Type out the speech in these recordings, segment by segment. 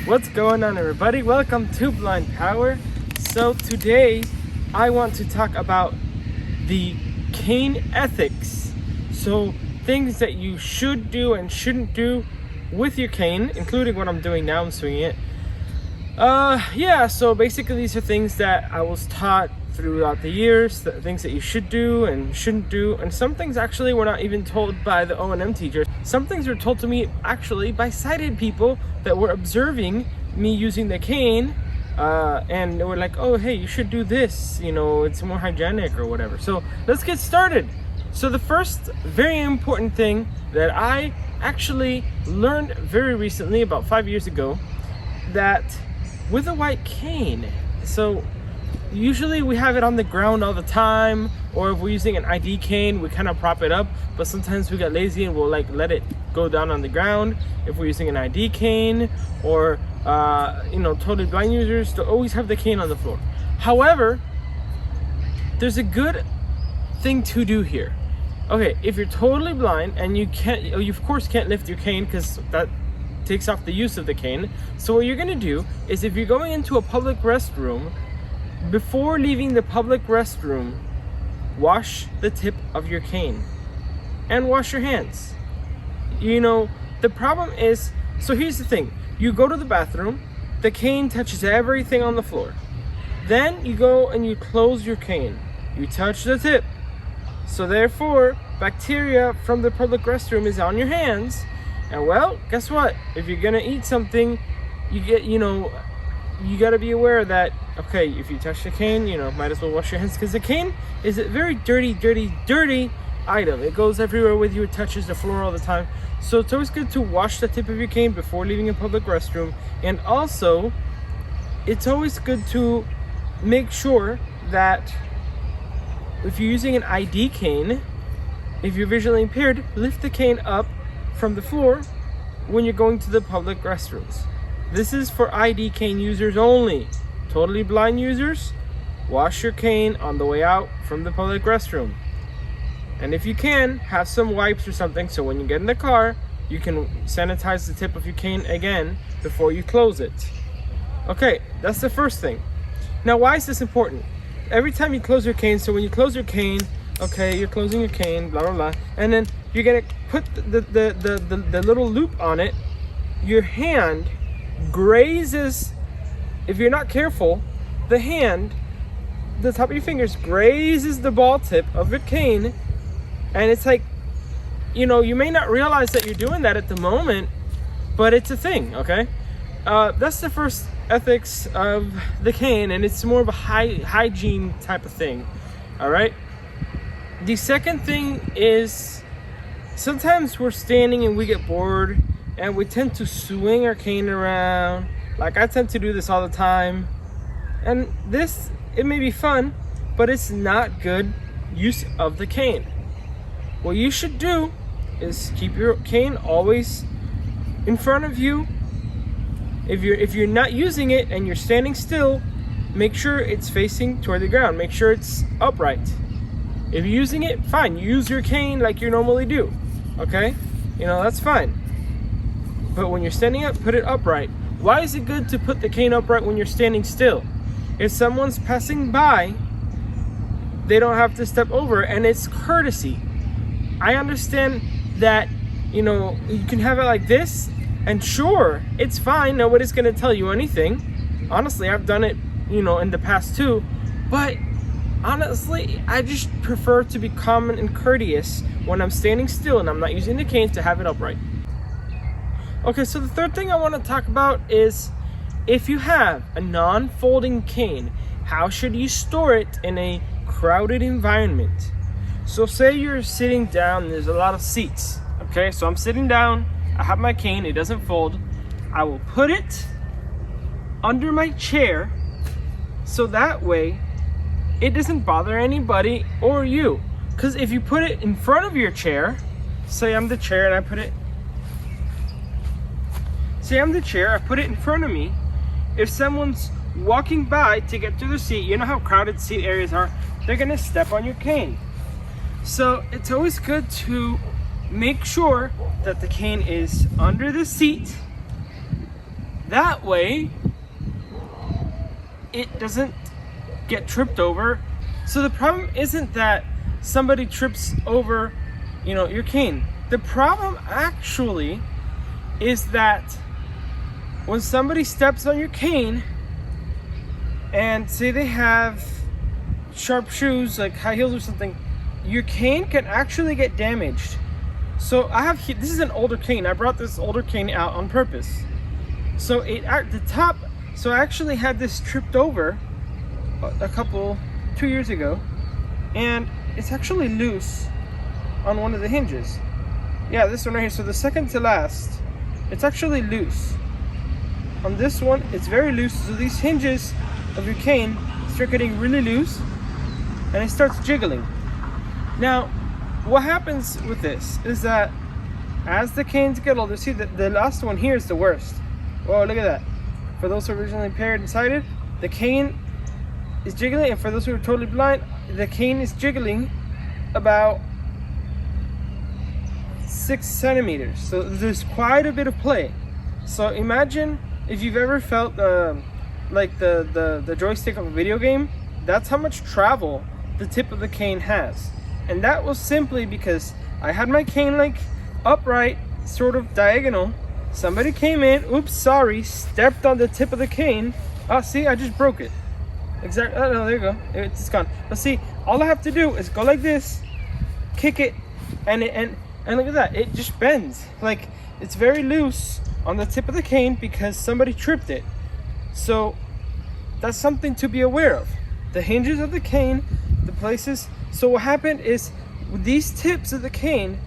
What's going on, everybody? Welcome to Blind Power. So today I want to talk about the cane ethics. So things that you should do and shouldn't do with your cane, including what I'm doing now. I'm swinging it. So basically these are things that I was taught throughout the years, the things that you should do and shouldn't do, and some things actually were not even told by the O&M teachers. Some things were told to me actually by sighted people that were observing me using the cane, and they were like, oh hey, you should do this, you know, it's more hygienic or whatever. So let's get started. So the first very important thing that I actually learned very recently, about 5 years ago, that with a white cane, so usually we have it on the ground all the time, or if we're using an ID cane, we kind of prop it up, but sometimes we get lazy and we'll like let it go down on the ground. If we're using an ID cane, or totally blind users, to always have the cane on the floor. However, there's a good thing to do here. Okay, if you're totally blind and you of course can't lift your cane because that takes off the use of the cane. So what you're gonna do is, if you're going into a public restroom, before leaving the public restroom, wash the tip of your cane and wash your hands. You know, the problem is, so here's the thing, you go to the bathroom, the cane touches everything on the floor. Then you go and you close your cane, you touch the tip. So therefore, bacteria from the public restroom is on your hands. And well, guess what? If you're gonna eat something, you gotta be aware that, okay, if you touch the cane, might as well wash your hands, because the cane is a very dirty item. It goes everywhere with you, it touches the floor all the time. So it's always good to wash the tip of your cane before leaving a public restroom. And also, it's always good to make sure that if you're using an ID cane, if you're visually impaired, lift the cane up from the floor when you're going to the public restrooms. This is for ID cane users only. Totally blind users, wash your cane on the way out from the public restroom. And if you can, have some wipes or something, so when you get in the car, you can sanitize the tip of your cane again before you close it. Okay, that's the first thing. Now, why is this important? Every time you close your cane, so when you close your cane, okay, you're closing your cane, blah, blah, blah, and then you're gonna put the little loop on it, your hand grazes, if you're not careful, the top of your fingers grazes the ball tip of your cane, and it's like, you may not realize that you're doing that at the moment, but it's a thing, okay? That's the first ethics of the cane, and it's more of a hygiene type of thing, all right? The second thing is, sometimes we're standing and we get bored and we tend to swing our cane around. Like, I tend to do this all the time. And it may be fun, but it's not good use of the cane. What you should do is keep your cane always in front of you. If you're not using it and you're standing still, make sure it's facing toward the ground. Make sure it's upright. If you're using it, fine, use your cane like you normally do, okay? That's fine. But when you're standing up, put it upright. Why is it good to put the cane upright when you're standing still? If someone's passing by, they don't have to step over, and it's courtesy. I understand that, you can have it like this, and sure, it's fine, nobody's gonna tell you anything. Honestly, I've done it, in the past too, but honestly, I just prefer to be calm and courteous when I'm standing still and I'm not using the cane, to have it upright. Okay, so the third thing I want to talk about is, if you have a non-folding cane, how should you store it in a crowded environment? So say you're sitting down and there's a lot of seats. Okay, so I'm sitting down, I have my cane, it doesn't fold. I will put it under my chair, so that way it doesn't bother anybody or you. Because if you put it in front of your chair, say I'm the chair and I put it in front of me, if someone's walking by to get to the seat, you know how crowded seat areas are, they're gonna step on your cane. So it's always good to make sure that the cane is under the seat That way, it doesn't get tripped over. So the problem isn't that somebody trips over, your cane. The problem actually is that when somebody steps on your cane, and say they have sharp shoes like high heels or something, your cane can actually get damaged. So this is an older cane. I brought this older cane out on purpose. So I actually had this tripped over 2 years ago, and it's actually loose on one of the hinges. Yeah, this one right here. So the second to last, it's actually loose. On this one, it's very loose. So these hinges of your cane start getting really loose, and it starts jiggling. Now, what happens with this is that as the canes get older, see the last one here is the worst. Whoa, look at that. For those who are originally impaired and sighted, the cane is jiggling, and for those who are totally blind, the cane is jiggling about 6 centimeters. So there's quite a bit of play. So imagine if you've ever felt like the joystick of a video game. That's how much travel the tip of the cane has. And that was simply because I had my cane like upright, sort of diagonal. Somebody came in, oops, sorry, stepped on the tip of the cane. Oh, see, I just broke it. Exactly. Oh, no, there you go. It's gone. But see, all I have to do is go like this, kick it, and look at that. It just bends. Like, it's very loose on the tip of the cane because somebody tripped it. So that's something to be aware of. The hinges of the cane, the places. So what happened is with these tips of the cane,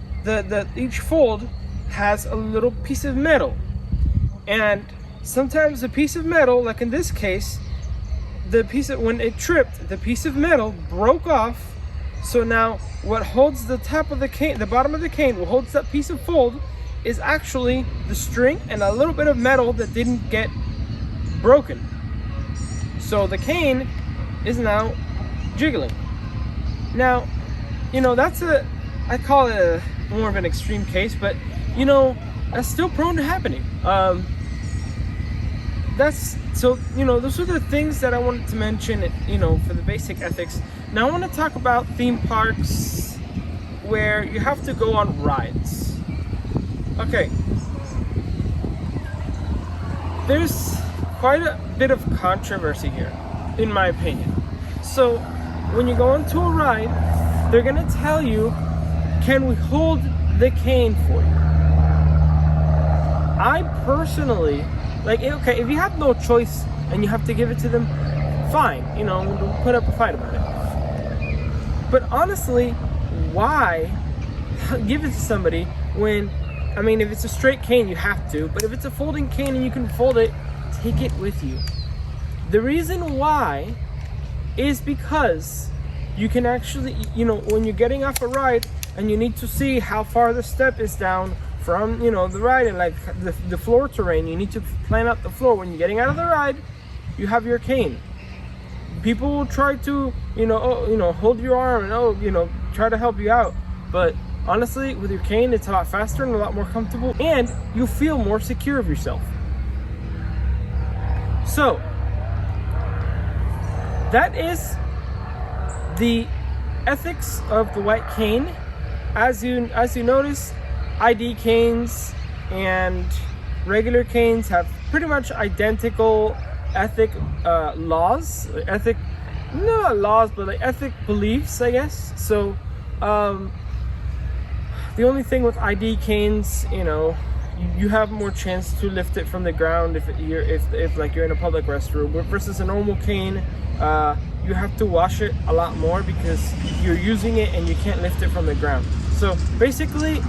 each fold has a little piece of metal, and sometimes the piece of metal, like in this case, when it tripped, the piece of metal broke off. So now what holds the top of the cane, the bottom of the cane, what holds that piece of fold is actually the string and a little bit of metal that didn't get broken. So the cane is now jiggling. Now, I call it more of an extreme case, but that's still prone to happening. Those are the things that I wanted to mention, for the basic ethics. Now I want to talk about theme parks where you have to go on rides. Okay. There's quite a bit of controversy here, in my opinion. So when you go into a ride, they're gonna tell you, can we hold the cane for you? I personally, okay, if you have no choice and you have to give it to them, fine, we'll put up a fight about it. But honestly, why give it to somebody when, if it's a straight cane, you have to, but if it's a folding cane and you can fold it, take it with you. The reason why is because you can actually, when you're getting off a ride and you need to see how far the step is down from, the ride, and like the floor terrain, you need to plan out the floor. When you're getting out of the ride, you have your cane. People will try to, hold your arm and, try to help you out. But honestly, with your cane, it's a lot faster and a lot more comfortable, and you feel more secure of yourself. So that is the ethics of the white cane. As you notice, ID canes and regular canes have pretty much identical ethic ethic beliefs, I guess. So the only thing with ID canes, you have more chance to lift it from the ground if you're in a public restroom, versus a normal cane. You have to wash it a lot more because you're using it and you can't lift it from the ground. So basically,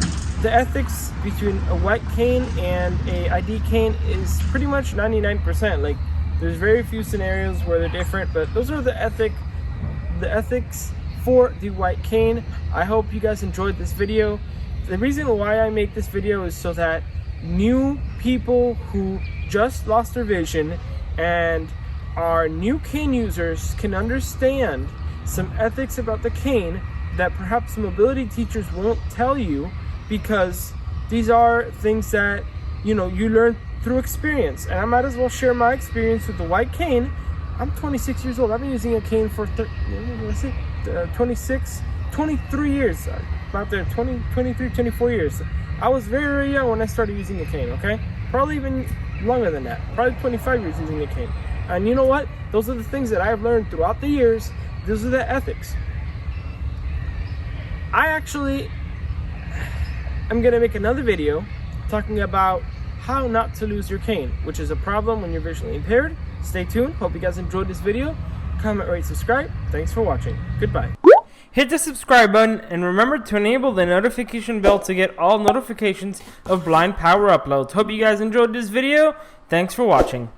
the ethics between a white cane and a ID cane is pretty much 99%. Like, there's very few scenarios where they're different, but those are the ethics for the white cane. I hope you guys enjoyed this video. The reason why I make this video is so that new people who just lost their vision and are new cane users can understand some ethics about the cane that perhaps mobility teachers won't tell you, because these are things that you know, you learn through experience. And I might as well share my experience with the white cane. I'm 26 years old. I've been using a cane for 23 years. About there, 23, 24 years. I was very, very young when I started using a cane, okay? Probably even longer than that. Probably 25 years using a cane. And you know what? Those are the things that I've learned throughout the years. Those are the ethics. I'm gonna make another video talking about how not to lose your cane, which is a problem when you're visually impaired. Stay tuned. Hope you guys enjoyed this video. Comment, rate, subscribe. Thanks for watching. Goodbye. Hit the subscribe button and remember to enable the notification bell to get all notifications of blind power uploads. Hope you guys enjoyed this video. Thanks for watching.